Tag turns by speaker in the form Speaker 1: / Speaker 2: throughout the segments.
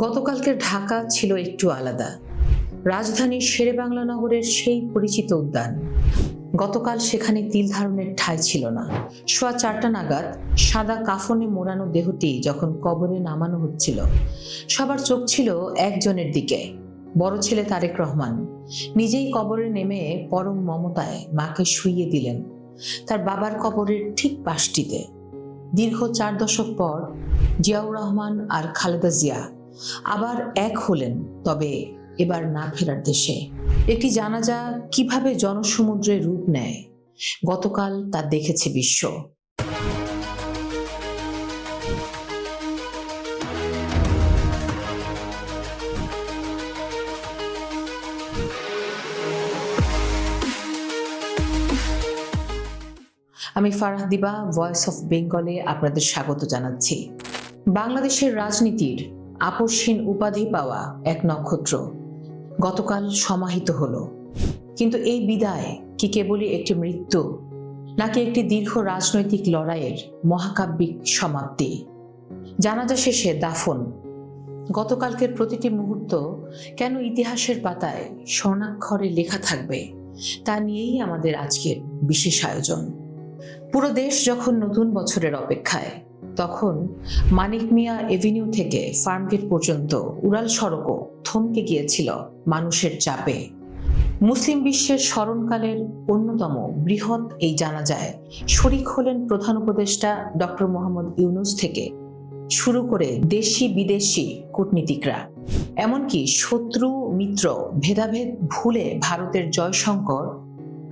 Speaker 1: গতকালকের ঢাকা ছিল একটু আলাদা। রাজধানীর শেরেবাংলা নগরের সেই পরিচিত উদ্যান, গতকাল সেখানে তিল ধারণের ঠাঁই ছিল না। সোয়া 4টা নাগাদ সাদা কাফনে মোড়ানো দেহটি যখন কবরে নামানো হচ্ছিল, সবার চোখ ছিল একজনের দিকে, বড় ছেলে তারেক রহমান। নিজেই কবরে নেমে পরম মমতায় মাকে শুইয়ে দিলেন তার বাবার কবরের ঠিক পাশটিতে। দীর্ঘ 4 দশক পর জিয়াউর রহমান আর খালেদা জিয়া আবার এক হলেন, তবে এবার না ফেরার দেশে। একটি জানাজা কিভাবে জনসমুদ্রে রূপ নেয়, গতকাল তা দেখেছে বিশ্ব। আমি ফারাহ দিবা, ভয়েস অফ বেঙ্গলে আপনাদের স্বাগত জানাচ্ছি। বাংলাদেশের রাজনীতির আপসহীন উপাধি পাওয়া এক নক্ষত্র গতকাল সমাহিত হলো। কিন্তু এই বিদায় কি কেবলই একটি মৃত্যু, নাকি একটি দীর্ঘ রাজনৈতিক লড়াইয়ের মহাকাব্যিক সমাপ্তি? জানাজা শেষে দাফন, গতকালকের প্রতিটি মুহূর্ত কেন ইতিহাসের পাতায় স্বর্ণাক্ষরে লেখা থাকবে, তা নিয়েই আমাদের আজকের বিশেষ আয়োজন। পুরো দেশ যখন নতুন বছরের অপেক্ষায়, তখন মানিক মিয়া এভিনিউ থেকে ফার্মগেট পর্যন্ত উড়াল সড়কও থমকে গিয়েছিল মানুষের চাপে। মুসলিম বিশ্বের স্মরণকালের অন্যতম বৃহৎ এই জানাজায় শরিক হলেন প্রধান উপদেষ্টা ডক্টর মোহাম্মদ ইউনূস থেকে শুরু করে দেশি বিদেশি কূটনীতিকরা, এমনকি শত্রু মিত্র ভেদাভেদ ভুলে ভারতের জয়শঙ্কর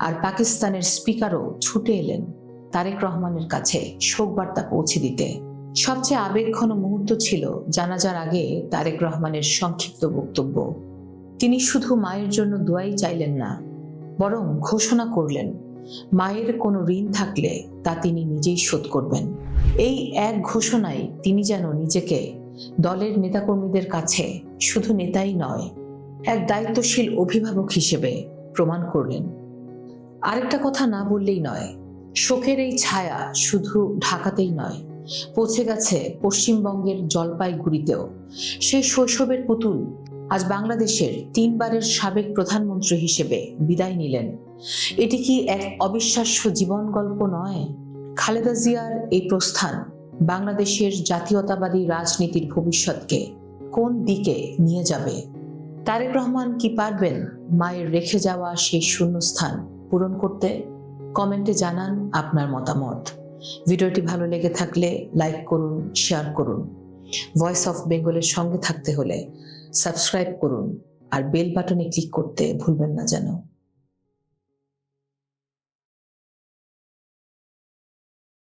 Speaker 1: আর পাকিস্তানের স্পিকারও ছুটে এলেন তারেক রহমানের কাছে শোকবার্তা পৌঁছে দিতে। সবচেয়ে আবেগঘন মুহূর্ত ছিল জানাজার আগে তারেক রহমানের সংক্ষিপ্ত বক্তব্য। তিনি শুধু মায়ের জন্য দোয়াই চাইলেন না, বরং ঘোষণা করলেন মায়ের কোনো ঋণ থাকলে তা তিনি নিজেই শোধ করবেন। এই এক ঘোষণায় তিনি যেন নিজেকে দলের নেতাকর্মীদের কাছে শুধু নেতাই নয়, এক দায়িত্বশীল অভিভাবক হিসেবে প্রমাণ করলেন। আরেকটা কথা না বললেই নয়, শোকের এই ছায়া শুধু ঢাকাতেই নয়, পৌঁছে গেছে পশ্চিমবঙ্গের জলপাইগুড়িতেও। সেই শৈশবের পুতুল আজ বাংলাদেশের 3 বারের সাবেক প্রধানমন্ত্রী হিসেবে বিদায় নিলেন। এটি কি এক অবিশ্বাস্য জীবন গল্প নয়? খালেদা জিয়ার এই প্রস্থান বাংলাদেশের জাতীয়তাবাদী রাজনীতির ভবিষ্যৎকে কোন দিকে নিয়ে যাবে? তারেক রহমান কি পারবেন মায়ের রেখে যাওয়া সেই শূন্যস্থান পূরণ করতে? কমেন্টে জানান আপনার মতামত। ভিডিওটি ভালো লেগে থাকলে লাইক করুন, শেয়ার করুন। ভয়েস অফ বেঙ্গলের সঙ্গে থাকতে হলে সাবস্ক্রাইব করুন আর বেল বাটনে ক্লিক করতে ভুলবেন না যেন।